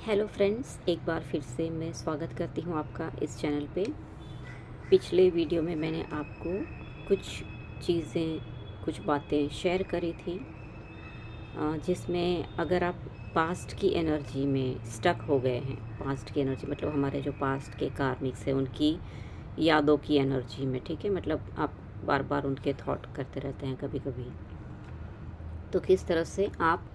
Hello friends, एक बार फिर से मैं स्वागत करती हूँ आपका इस चैनल पे। पिछले वीडियो में मैंने आपको कुछ चीज़ें, कुछ बातें शेयर करी थी, जिसमें अगर आप पास्ट की एनर्जी में स्टक हो गए हैं, पास्ट की एनर्जी मतलब हमारे जो पास्ट के कार्मिक्स हैं उनकी यादों की एनर्जी में, ठीक है, मतलब आप बार बार उनके थॉट करते रहते हैं कभी कभी, तो किस तरह से आप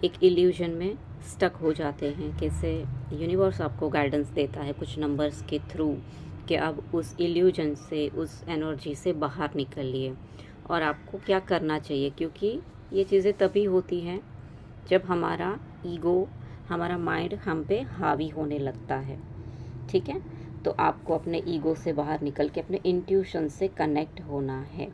एक इल्यूजन में स्टक हो जाते हैं, कैसे यूनिवर्स आपको गाइडेंस देता है कुछ नंबर्स के थ्रू कि अब उस इल्यूजन से, उस एनर्जी से बाहर निकलिए और आपको क्या करना चाहिए। क्योंकि ये चीज़ें तभी होती हैं जब हमारा ईगो, हमारा माइंड हम पे हावी होने लगता है, ठीक है। तो आपको अपने ईगो से बाहर निकल के अपने इंट्यूशन से कनेक्ट होना है,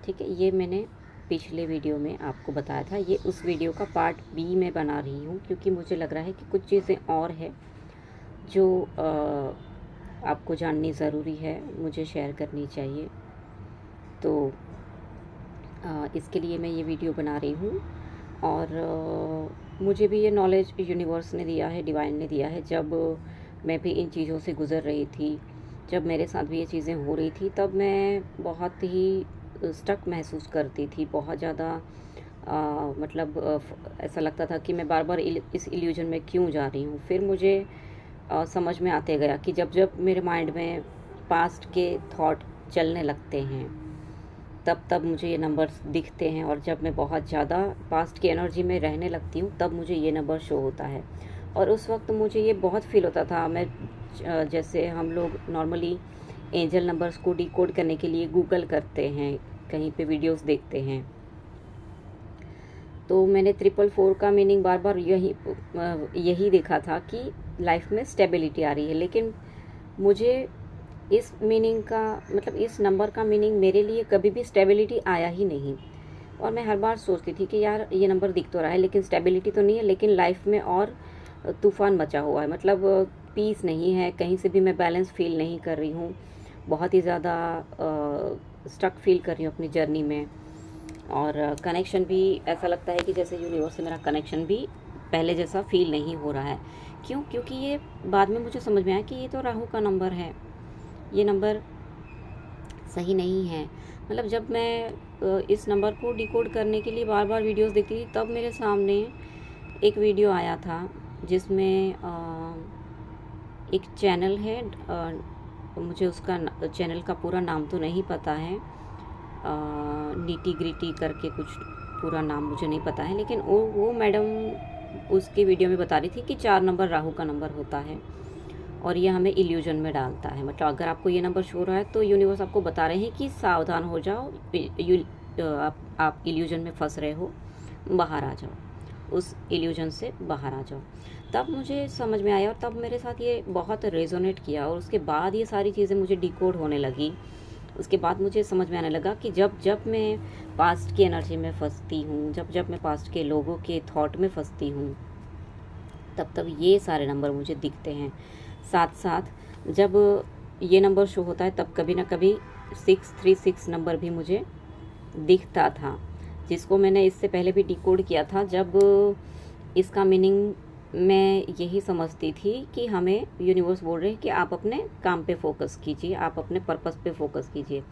ठीक है। ये मैंने पिछले वीडियो में आपको बताया था। ये उस वीडियो का पार्ट बी में बना रही हूँ क्योंकि मुझे लग रहा है कि कुछ चीज़ें और है जो आपको जाननी ज़रूरी है, मुझे शेयर करनी चाहिए। तो इसके लिए मैं ये वीडियो बना रही हूँ और मुझे भी ये नॉलेज यूनिवर्स ने दिया है, डिवाइन ने दिया है। जब मैं भी इन चीज़ों से गुज़र रही थी, जब मेरे साथ भी ये चीज़ें हो रही थी, तब मैं बहुत ही स्टक महसूस करती थी, बहुत ज़्यादा मतलब ऐसा लगता था कि मैं बार बार इस इल्यूजन में क्यों जा रही हूँ। फिर मुझे समझ में आते गया कि जब जब मेरे माइंड में पास्ट के थॉट चलने लगते हैं, तब तब मुझे ये नंबर्स दिखते हैं, और जब मैं बहुत ज़्यादा पास्ट की एनर्जी में रहने लगती हूँ तब मुझे ये नंबर शो होता है। और उस वक्त मुझे ये बहुत फील होता था। मैं जैसे हम लोग नॉर्मली एंजल नंबर्स को डिकोड करने के लिए गूगल करते हैं, कहीं पे वीडियोस देखते हैं, तो मैंने 444 का मीनिंग बार बार यही देखा था कि लाइफ में स्टेबिलिटी आ रही है। लेकिन मुझे इस मीनिंग का मतलब इस नंबर का मीनिंग मेरे लिए कभी भी स्टेबिलिटी आया ही नहीं। और मैं हर बार सोचती थी कि यार ये नंबर दिख तो रहा है लेकिन स्टेबिलिटी तो नहीं है, लेकिन लाइफ में और तूफान मचा हुआ है, मतलब पीस नहीं है, कहीं से भी मैं बैलेंस फील नहीं कर रही हूँ, बहुत ही ज़्यादा स्टक फील कर रही हूँ अपनी जर्नी में। और कनेक्शन भी ऐसा लगता है कि जैसे यूनिवर्स से मेरा कनेक्शन भी पहले जैसा फील नहीं हो रहा है। क्यों? क्योंकि ये बाद में मुझे समझ में आया कि ये तो राहु का नंबर है, ये नंबर सही नहीं है। मतलब जब मैं इस नंबर को डिकोड करने के लिए बार बार वीडियोस देखती थी, तब मेरे सामने एक वीडियो आया था जिसमें एक चैनल है, मुझे उसका चैनल का पूरा नाम तो नहीं पता है, नीटी ग्रिटी करके कुछ पूरा नाम मुझे नहीं पता है, लेकिन वो मैडम उसकी वीडियो में बता रही थी कि 4 नंबर राहु का नंबर होता है और ये हमें इल्यूजन में डालता है। मतलब अगर आपको ये नंबर शो हो रहा है तो यूनिवर्स आपको बता रहे हैं कि सावधान हो जाओ, आप इल्यूजन में फंस रहे हो, बाहर आ जाओ, उस इल्यूजन से बाहर आ जाओ। तब मुझे समझ में आया और तब मेरे साथ ये बहुत रेजोनेट किया, और उसके बाद ये सारी चीज़ें मुझे डिकोड होने लगी। उसके बाद मुझे समझ में आने लगा कि जब जब मैं पास्ट की एनर्जी में फंसती हूँ, जब जब मैं पास्ट के लोगों के थॉट में फंसती हूँ, तब तब ये सारे नंबर मुझे दिखते हैं। साथ साथ जब ये नंबर शो होता है तब कभी ना कभी 636 नंबर भी मुझे दिखता था, जिसको मैंने इससे पहले भी डिकोड किया था। जब इसका मीनिंग मैं यही समझती थी कि हमें यूनिवर्स बोल रहे हैं कि आप अपने काम पे फोकस कीजिए, आप अपने पर्पस पे फोकस कीजिए।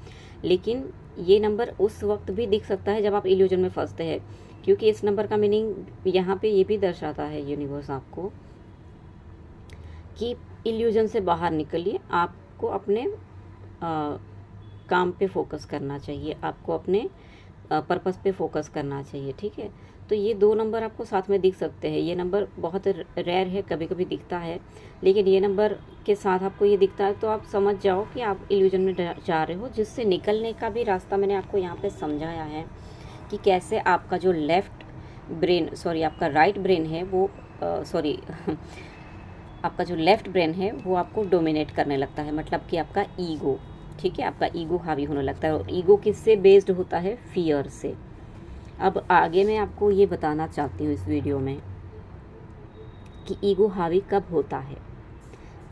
लेकिन ये नंबर उस वक्त भी दिख सकता है जब आप इल्यूजन में फंसते हैं, क्योंकि इस नंबर का मीनिंग यहाँ पे ये भी दर्शाता है यूनिवर्स आपको कि इल्यूजन से बाहर निकलिए, आपको अपने काम पे फोकस करना चाहिए, आपको अपने पर्पस पे फोकस करना चाहिए, ठीक है। तो ये 2 नंबर आपको साथ में दिख सकते हैं। ये नंबर बहुत रेयर है, कभी कभी दिखता है, लेकिन ये नंबर के साथ आपको ये दिखता है तो आप समझ जाओ कि आप इल्यूजन में जा रहे हो, जिससे निकलने का भी रास्ता मैंने आपको यहाँ पे समझाया है कि कैसे आपका जो आपका राइट ब्रेन है वो आपका जो लेफ्ट ब्रेन है वो आपको डोमिनेट करने लगता है, मतलब कि आपका ईगो, ठीक है, आपका ईगो हावी होने लगता है। और ईगो किससे बेस्ड होता है? फियर से। अब आगे मैं आपको ये बताना चाहती हूँ इस वीडियो में कि ईगो हावी कब होता है।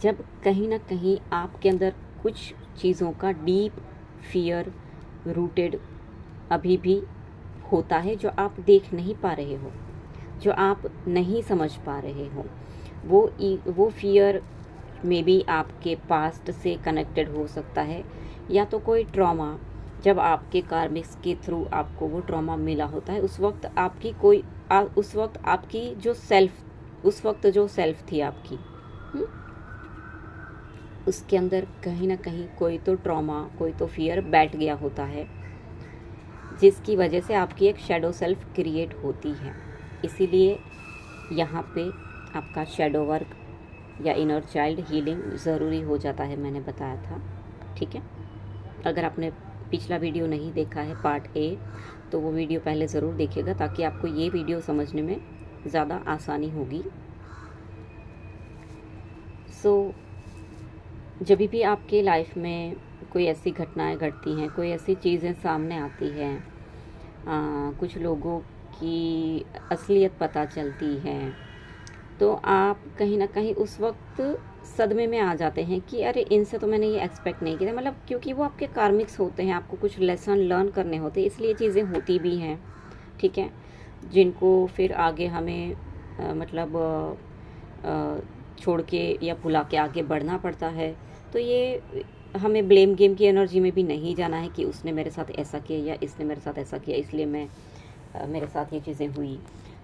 जब कहीं ना कहीं आपके अंदर कुछ चीज़ों का डीप फियर रूटेड अभी भी होता है, जो आप देख नहीं पा रहे हो, जो आप नहीं समझ पा रहे हो। वो फियर में भी आपके पास्ट से कनेक्टेड हो सकता है, या तो कोई ट्रॉमा जब आपके कार्मिक्स के थ्रू आपको वो ट्रॉमा मिला होता है, उस वक्त आपकी जो सेल्फ थी आपकी, उसके अंदर कहीं ना कहीं कोई तो ट्रॉमा, कोई तो फियर बैठ गया होता है, जिसकी वजह से आपकी एक शैडो सेल्फ क्रिएट होती है। इसीलिए यहाँ पे आपका शैडो वर्क या इनर चाइल्ड हीलिंग ज़रूरी हो जाता है, मैंने बताया था। ठीक है, अगर आपने पिछला वीडियो नहीं देखा है पार्ट ए, तो वो वीडियो पहले ज़रूर देखिएगा, ताकि आपको ये वीडियो समझने में ज़्यादा आसानी होगी। जब भी आपके लाइफ में कोई ऐसी घटनाएं घटती हैं, कोई ऐसी चीज़ें सामने आती हैं, कुछ लोगों की असलियत पता चलती है, तो आप कहीं ना कहीं उस वक्त सदमे में आ जाते हैं कि अरे इनसे तो मैंने ये एक्सपेक्ट नहीं किया था, मतलब क्योंकि वो आपके कार्मिक्स होते हैं, आपको कुछ लेसन लर्न करने होते हैं, इसलिए चीज़ें होती भी हैं। ठीक है, जिनको फिर आगे हमें छोड़ के या भुला के आगे बढ़ना पड़ता है। तो ये हमें ब्लेम गेम की एनर्जी में भी नहीं जाना है कि उसने मेरे साथ ऐसा किया या इसने मेरे साथ ऐसा किया, इसलिए मेरे साथ ये चीज़ें हुई।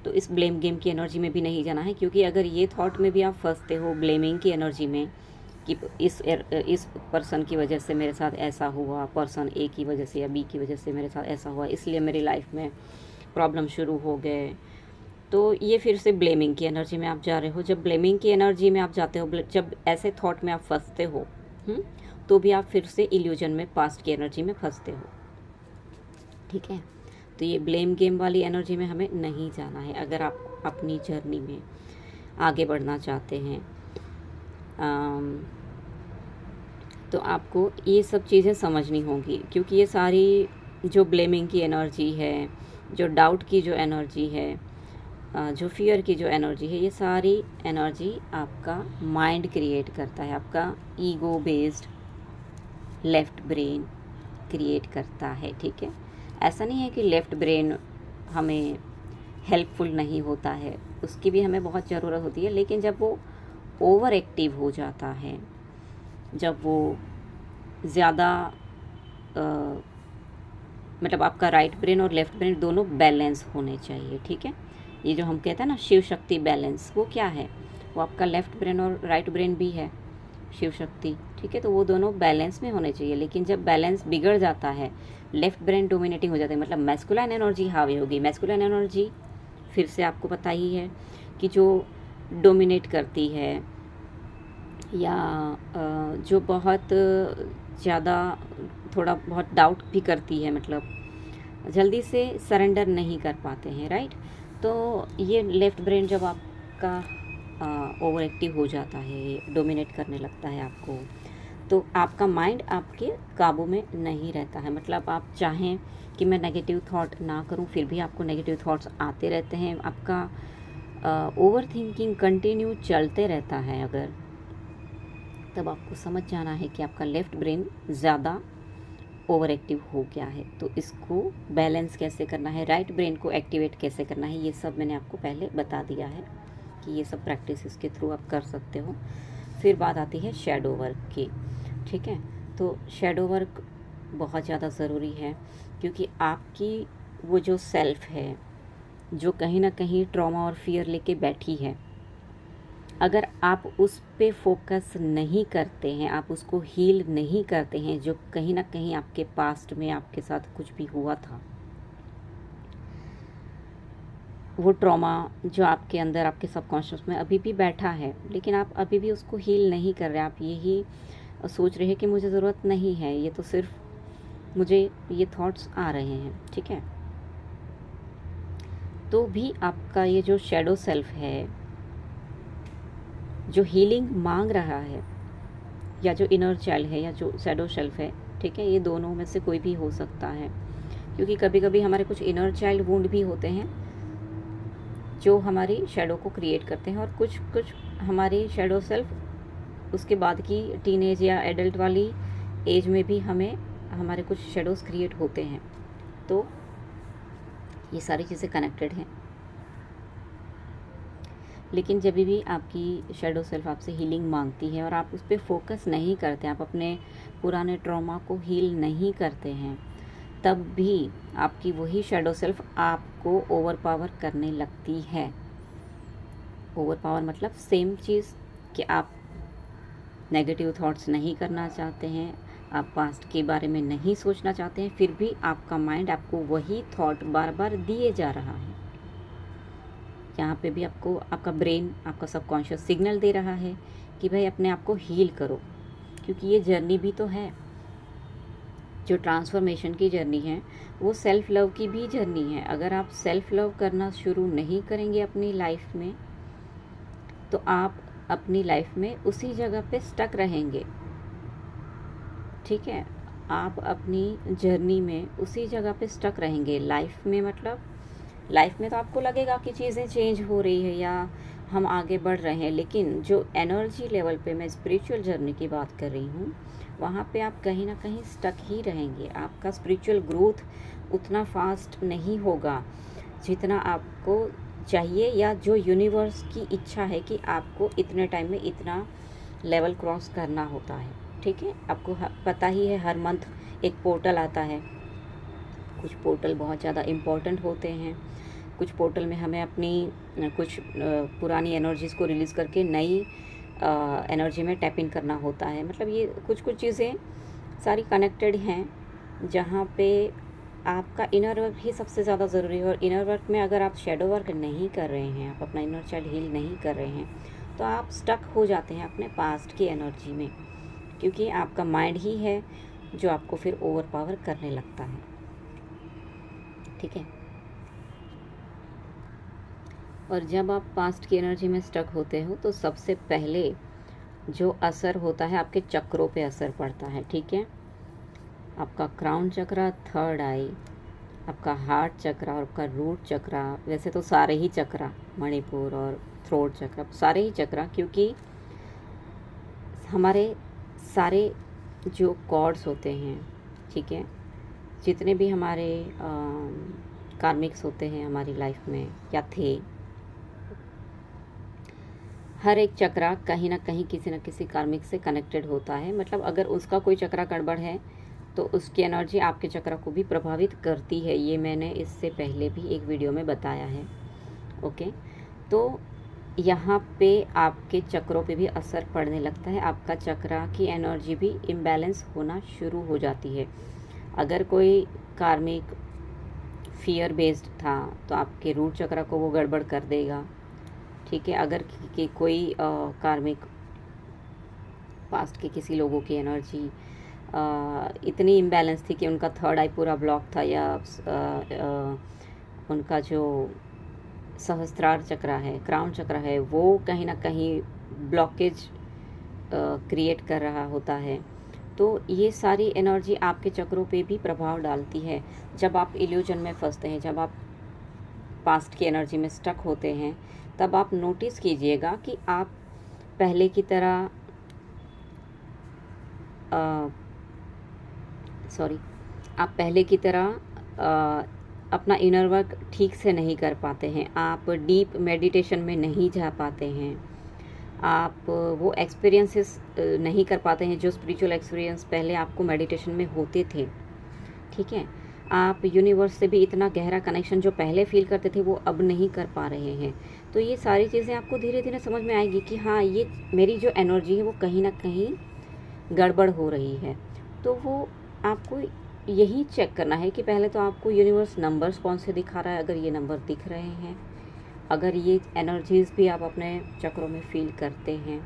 तो इस ब्लेम गेम की एनर्जी में भी नहीं जाना है, क्योंकि अगर ये थॉट में भी आप फंसते हो ब्लेमिंग की एनर्जी में कि इस पर्सन की वजह से मेरे साथ ऐसा हुआ, पर्सन ए की वजह से या बी की वजह से मेरे साथ ऐसा हुआ, इसलिए मेरी लाइफ में प्रॉब्लम शुरू हो गए, तो ये फिर से ब्लेमिंग की एनर्जी में आप जा रहे हो। जब ब्लेमिंग की एनर्जी में आप जाते हो, जब ऐसे थॉट में आप फंसते हो, तो भी आप फिर से इल्यूजन में, पास्ट की एनर्जी में फंसते हो। ठीक है, तो ये ब्लेम गेम वाली एनर्जी में हमें नहीं जाना है। अगर आप अपनी जर्नी में आगे बढ़ना चाहते हैं, तो आपको ये सब चीज़ें समझनी होंगी, क्योंकि ये सारी जो ब्लेमिंग की एनर्जी है, जो डाउट की जो एनर्जी है, जो फियर की जो एनर्जी है, ये सारी एनर्जी आपका माइंड क्रिएट करता है, आपका ego based left brain create करता है। ठीक है, ऐसा नहीं है कि लेफ़्ट ब्रेन हमें हेल्पफुल नहीं होता है, उसकी भी हमें बहुत ज़रूरत होती है, लेकिन जब वो ओवर एक्टिव हो जाता है, जब वो ज़्यादा मतलब आपका राइट ब्रेन और लेफ़्ट ब्रेन दोनों बैलेंस होने चाहिए। ठीक है, ये जो हम कहते हैं ना शिव शक्ति बैलेंस, वो क्या है? वो आपका लेफ़्ट ब्रेन और राइट ब्रेन भी है शिव शक्ति। ठीक है, तो वो दोनों बैलेंस में होने चाहिए। लेकिन जब बैलेंस बिगड़ जाता है, लेफ़्ट ब्रेन डोमिनेटिंग हो जाता है, मतलब मैस्कुलाइन एनर्जी हावी होगी। मैस्कुलाइन एनर्जी फिर से आपको पता ही है कि जो डोमिनेट करती है, या जो बहुत ज़्यादा थोड़ा बहुत डाउट भी करती है, मतलब जल्दी से सरेंडर नहीं कर पाते हैं, राइट। तो ये लेफ़्ट ब्रेन जब आपका ओवर एक्टिव हो जाता है, डोमिनेट करने लगता है आपको, तो आपका माइंड आपके काबू में नहीं रहता है। मतलब आप चाहें कि मैं नेगेटिव थॉट ना करूं, फिर भी आपको नेगेटिव थॉट्स आते रहते हैं, आपका ओवर थिंकिंग कंटिन्यू चलते रहता है। अगर तब आपको समझ जाना है कि आपका लेफ़्ट ब्रेन ज़्यादा ओवर एक्टिव हो गया है। तो इसको बैलेंस कैसे करना है, राइट ब्रेन को एक्टिवेट कैसे करना है, ये सब मैंने आपको पहले बता दिया है कि ये सब प्रैक्टिस के थ्रू आप कर सकते हो। फिर बात आती है शैडो वर्क की। ठीक है, तो शैडो वर्क बहुत ज़्यादा ज़रूरी है, क्योंकि आपकी वो जो सेल्फ है, जो कहीं ना कहीं ट्रॉमा और फियर लेके बैठी है, अगर आप उस पे फोकस नहीं करते हैं, आप उसको हील नहीं करते हैं, जो कहीं ना कहीं आपके पास्ट में आपके साथ कुछ भी हुआ था, वो ट्रॉमा जो आपके अंदर, आपके सबकॉन्शियस में अभी भी बैठा है, लेकिन आप अभी भी उसको हील नहीं कर रहे। आप यही सोच रहे हैं कि मुझे ज़रूरत नहीं है, ये तो सिर्फ मुझे ये थॉट्स आ रहे हैं। ठीक है, तो भी आपका ये जो शैडो सेल्फ है, जो हीलिंग मांग रहा है, या जो इनर चाइल्ड है, या जो शैडो सेल्फ है, ठीक है, ये दोनों में से कोई भी हो सकता है। क्योंकि कभी कभी हमारे कुछ इनर चाइल्ड वुंड भी होते हैं जो हमारी शैडो को क्रिएट करते हैं, और कुछ हमारी शैडो सेल्फ उसके बाद की टीनेज या एडल्ट वाली एज में भी हमारे कुछ शैडोज़ क्रिएट होते हैं। तो ये सारी चीज़ें कनेक्टेड हैं। लेकिन जब भी आपकी शैडो सेल्फ आपसे हीलिंग मांगती है और आप उस पर फोकस नहीं करते, आप अपने पुराने ट्रॉमा को हील नहीं करते हैं, तब भी आपकी वही शैडो सेल्फ आपको ओवरपावर करने लगती है। ओवरपावर मतलब सेम चीज़ कि आप नेगेटिव थॉट्स नहीं करना चाहते हैं, आप पास्ट के बारे में नहीं सोचना चाहते हैं, फिर भी आपका माइंड आपको वही थॉट बार बार दिए जा रहा है। यहाँ पे भी आपको आपका ब्रेन, आपका सबकॉन्शियस सिग्नल दे रहा है कि भाई अपने आप को हील करो, क्योंकि ये जर्नी भी तो है। जो ट्रांसफॉर्मेशन की जर्नी है वो सेल्फ लव की भी जर्नी है। अगर आप सेल्फ लव करना शुरू नहीं करेंगे अपनी लाइफ में, तो आप अपनी लाइफ में उसी जगह पे स्टक रहेंगे। ठीक है, आप अपनी जर्नी में उसी जगह पे स्टक रहेंगे। लाइफ में मतलब लाइफ में तो आपको लगेगा कि चीज़ें चेंज हो रही है या हम आगे बढ़ रहे हैं, लेकिन जो एनर्जी लेवल पे मैं स्पिरिचुअल जर्नी की बात कर रही हूँ, वहाँ पे आप कहीं ना कहीं स्टक ही रहेंगे। आपका स्पिरिचुअल ग्रोथ उतना फास्ट नहीं होगा जितना आपको चाहिए, या जो यूनिवर्स की इच्छा है कि आपको इतने टाइम में इतना लेवल क्रॉस करना होता है। ठीक है, आपको पता ही है हर मंथ एक पोर्टल आता है। कुछ पोर्टल बहुत ज़्यादा इम्पोर्टेंट होते हैं, कुछ पोर्टल में हमें अपनी कुछ पुरानी एनर्जीज़ को रिलीज़ करके नई एनर्जी में टैप इन करना होता है। मतलब ये कुछ चीज़ें सारी कनेक्टेड हैं, जहाँ पे आपका इनर वर्क ही सबसे ज़्यादा ज़रूरी है। और इनर वर्क में अगर आप शेडो वर्क नहीं कर रहे हैं, आप अपना इनर चाइल्ड हील नहीं कर रहे हैं, तो आप स्टक हो जाते हैं अपने पास्ट की एनर्जी में, क्योंकि आपका माइंड ही है जो आपको फिर ओवर पावर करने लगता है। ठीक है, और जब आप पास्ट की एनर्जी में स्टक होते हो तो सबसे पहले जो असर होता है आपके चक्रों पे असर पड़ता है। ठीक है, आपका क्राउन चक्रा, थर्ड आई, आपका हार्ट चक्रा और आपका रूट चक्रा, वैसे तो सारे ही चक्रा, मणिपुर और थ्रोट चक्रा, सारे ही चक्रा, क्योंकि हमारे सारे जो कॉर्ड्स होते हैं, ठीक है, जितने भी हमारे कार्मिक्स होते हैं हमारी लाइफ में या थे, हर एक चक्रा कहीं ना कहीं किसी न किसी कार्मिक से कनेक्टेड होता है। मतलब अगर उसका कोई चक्रा गड़बड़ है तो उसकी एनर्जी आपके चक्रा को भी प्रभावित करती है। ये मैंने इससे पहले भी एक वीडियो में बताया है। ओके, तो यहाँ पे आपके चक्रों पे भी असर पड़ने लगता है। आपका चक्रा की एनर्जी भी इम्बैलेंस होना शुरू हो जाती है। अगर कोई कार्मिक फियर बेस्ड था तो आपके रूट चक्रा को वो गड़बड़ कर देगा। ठीक है, अगर कि कोई कार्मिक पास्ट के किसी लोगों की एनर्जी इतनी इम्बैलेंस थी कि उनका थर्ड आई पूरा ब्लॉक था, या उनका जो सहस्त्रार चक्रा है, क्राउन चक्रा है, वो कहीं ना कहीं ब्लॉकेज क्रिएट कर रहा होता है, तो ये सारी एनर्जी आपके चक्रों पे भी प्रभाव डालती है। जब आप इल्यूजन में फंसते हैं, जब आप पास्ट की एनर्जी में स्टक होते हैं, तब आप नोटिस कीजिएगा कि आप पहले की तरह आप पहले की तरह अपना इनर वर्क ठीक से नहीं कर पाते हैं। आप डीप मेडिटेशन में नहीं जा पाते हैं। आप वो एक्सपीरियंसेस नहीं कर पाते हैं जो स्पिरिचुअल एक्सपीरियंस पहले आपको मेडिटेशन में होते थे। ठीक है, आप यूनिवर्स से भी इतना गहरा कनेक्शन जो पहले फील करते थे वो अब नहीं कर पा रहे हैं। तो ये सारी चीज़ें आपको धीरे धीरे समझ में आएगी कि हाँ, ये मेरी जो एनर्जी है वो कहीं ना कहीं गड़बड़ हो रही है। तो वो आपको यही चेक करना है कि पहले तो आपको यूनिवर्स नंबर्स कौन से दिखा रहा है। अगर ये नंबर दिख रहे हैं, अगर ये एनर्जीज़ भी आप अपने चक्रों में फील करते हैं,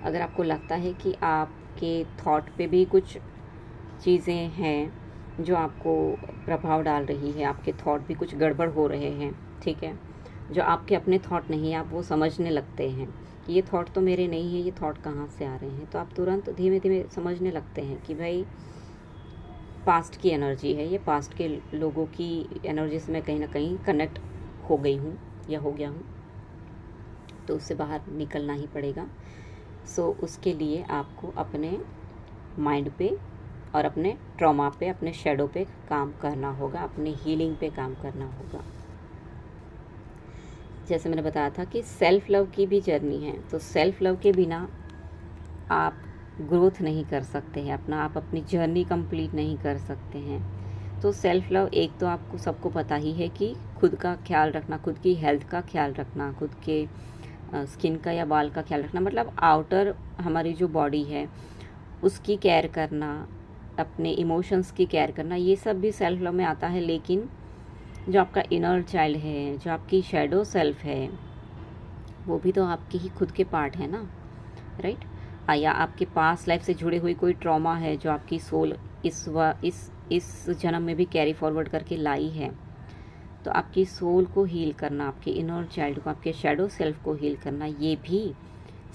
अगर आपको लगता है कि आपके थॉट पे भी कुछ चीज़ें हैं जो आपको प्रभाव डाल रही है, आपके थॉट भी कुछ गड़बड़ हो रहे हैं, ठीक है, जो आपके अपने थॉट नहीं, आप वो समझने लगते हैं कि ये थॉट तो मेरे नहीं है, ये थॉट कहाँ से आ रहे हैं, तो आप तुरंत धीमे धीमे समझने लगते हैं कि भाई पास्ट की एनर्जी है, ये पास्ट के लोगों की एनर्जी से मैं कहीं ना कहीं कनेक्ट हो गई हूँ या हो गया हूँ, तो उससे बाहर निकलना ही पड़ेगा। सो उसके लिए आपको अपने माइंड पे और अपने ट्रॉमा पे, अपने शैडो पे काम करना होगा, अपने हीलिंग पे काम करना होगा। जैसे मैंने बताया था कि सेल्फ लव की भी जर्नी है, तो सेल्फ लव के बिना आप ग्रोथ नहीं कर सकते हैं, आप अपनी जर्नी कंप्लीट नहीं कर सकते हैं। तो सेल्फ लव, एक तो आपको सबको पता ही है कि खुद का ख्याल रखना, खुद की हेल्थ का ख्याल रखना, खुद के स्किन का या बाल का ख्याल रखना, मतलब आउटर हमारी जो बॉडी है उसकी केयर करना, अपने इमोशंस की केयर करना, ये सब भी सेल्फ लव में आता है। लेकिन जो आपका इनर चाइल्ड है, जो आपकी शैडो सेल्फ है, वो भी तो आपके ही खुद के पार्ट है ना, राइट। या आपके पास लाइफ से जुड़े हुई कोई ट्रॉमा है जो आपकी सोल इस जन्म में भी कैरी फॉरवर्ड करके लाई है। तो आपकी सोल को हील करना, आपके इनर चाइल्ड को, आपके शैडो सेल्फ को हील करना, ये भी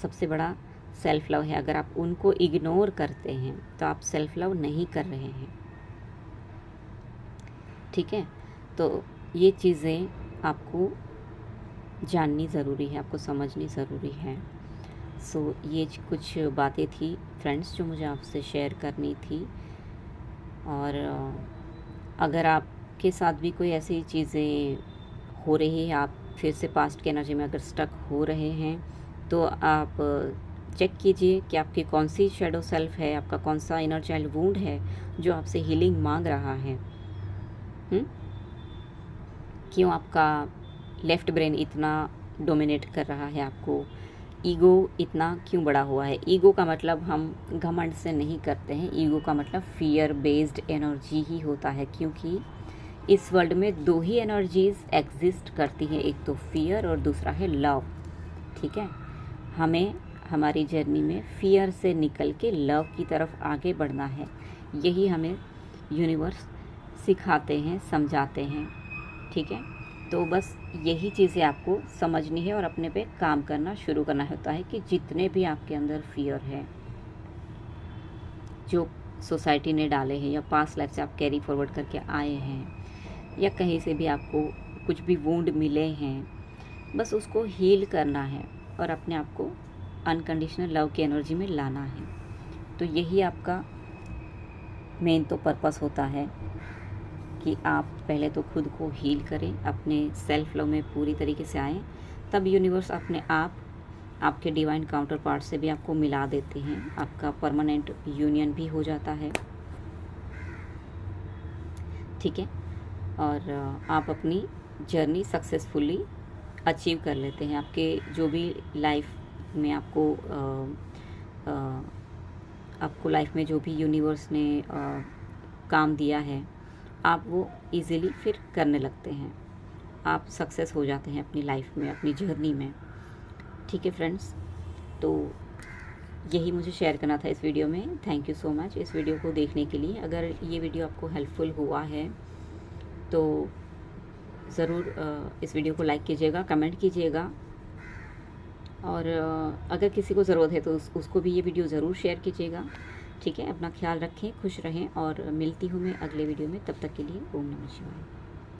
सबसे बड़ा सेल्फ लव है। अगर आप उनको इग्नोर करते हैं तो आप सेल्फ लव नहीं कर रहे हैं, ठीक है। तो ये चीज़ें आपको जाननी ज़रूरी है, आपको समझनी ज़रूरी है। सो ये कुछ बातें थी फ्रेंड्स जो मुझे आपसे शेयर करनी थी। और अगर आपके साथ भी कोई ऐसी चीज़ें हो रही है, आप फिर से पास्ट के एनर्जी में अगर स्टक हो रहे हैं, तो आप चेक कीजिए कि आपकी कौन सी शैडो सेल्फ है, आपका कौन सा इनर चाइल्ड वुंड है जो आपसे हीलिंग मांग रहा है। क्यों आपका लेफ्ट ब्रेन इतना डोमिनेट कर रहा है आपको, ईगो इतना क्यों बड़ा हुआ है। ईगो का मतलब हम घमंड से नहीं करते हैं, ईगो का मतलब फियर बेस्ड एनर्जी ही होता है, क्योंकि इस वर्ल्ड में दो ही एनर्जीज एग्जिस्ट करती हैं, एक तो फियर और दूसरा है लव, ठीक है। हमें हमारी जर्नी में फियर से निकल के लव की तरफ आगे बढ़ना है, यही हमें यूनिवर्स सिखाते हैं, समझाते हैं, ठीक है। तो बस यही चीज़ें आपको समझनी है और अपने पे काम करना शुरू करना होता है कि जितने भी आपके अंदर फियर है जो सोसाइटी ने डाले हैं या पास्ट लाइफ से आप कैरी फॉरवर्ड करके आए हैं या कहीं से भी आपको कुछ भी वुंड मिले हैं, बस उसको हील करना है और अपने आप को अनकंडीशनल लव की एनर्जी में लाना है। तो यही आपका मेन तो पर्पस होता है कि आप पहले तो खुद को हील करें, अपने सेल्फ लव में पूरी तरीके से आएँ, तब यूनिवर्स अपने आप आपके डिवाइन काउंटर पार्ट से भी आपको मिला देते हैं, आपका परमानेंट यूनियन भी हो जाता है, ठीक है। और आप अपनी जर्नी सक्सेसफुली अचीव कर लेते हैं। आपके जो भी लाइफ में आपको लाइफ में जो भी यूनिवर्स ने काम दिया है, आप वो इजीली फिर करने लगते हैं, आप सक्सेस हो जाते हैं अपनी लाइफ में, अपनी जर्नी में, ठीक है फ्रेंड्स। तो यही मुझे शेयर करना था इस वीडियो में। थैंक यू सो मच इस वीडियो को देखने के लिए। अगर ये वीडियो आपको हेल्पफुल हुआ है तो ज़रूर इस वीडियो को लाइक कीजिएगा, कमेंट कीजिएगा, और अगर किसी को ज़रूरत है तो उसको भी ये वीडियो ज़रूर शेयर कीजिएगा, ठीक है। अपना ख्याल रखें, खुश रहें, और मिलती हूँ मैं अगले वीडियो में। तब तक के लिए ओम नमः शिवाय।